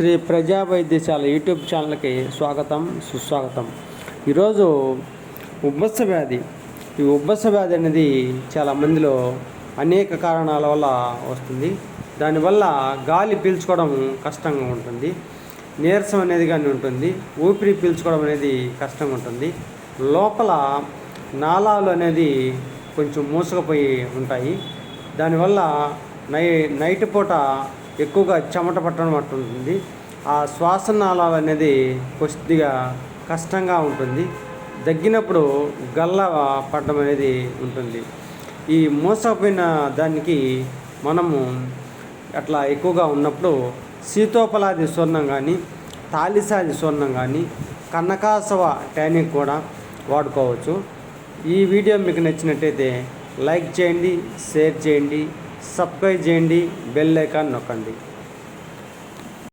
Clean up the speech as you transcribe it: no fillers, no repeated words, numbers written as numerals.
శ్రీ ప్రజా వైద్యశాల యూట్యూబ్ ఛానల్కి స్వాగతం సుస్వాగతం. ఈరోజు ఉబ్బస వ్యాధి. ఈ ఉబ్బస వ్యాధి అనేది చాలా మందిలో అనేక కారణాల వల్ల వస్తుంది. దానివల్ల గాలి పీల్చుకోవడం కష్టంగా ఉంటుంది, నీరసం అనేది కానీ ఉంటుంది, ఊపిరి పీల్చుకోవడం అనేది కష్టంగా ఉంటుంది. లోపల నాళాలు అనేది కొంచెం మూసుకుపోయి ఉంటాయి. దానివల్ల నైట్ పూట ఎక్కువగా చెమట పట్టడం ఉంటుంది. ఆ శ్వాసనాళాలు అనేది కొద్దిగా కష్టంగా ఉంటుంది. దగ్గినప్పుడు గల్ల పడడం అనేది ఉంటుంది. ఈ మూసపోయిన దానికి మనము అట్లా ఎక్కువగా ఉన్నప్పుడు శీతోపలాది చూర్ణం కానీ, తాలిసాది చూర్ణం కానీ, కనకాసవ టానిక్ కూడా వాడుకోవచ్చు. ఈ వీడియో మీకు నచ్చినట్టయితే లైక్ చేయండి, షేర్ చేయండి, సబ్స్క్రైబ్ చేయండి, బెల్ ఐకాన్ నొక్కండి.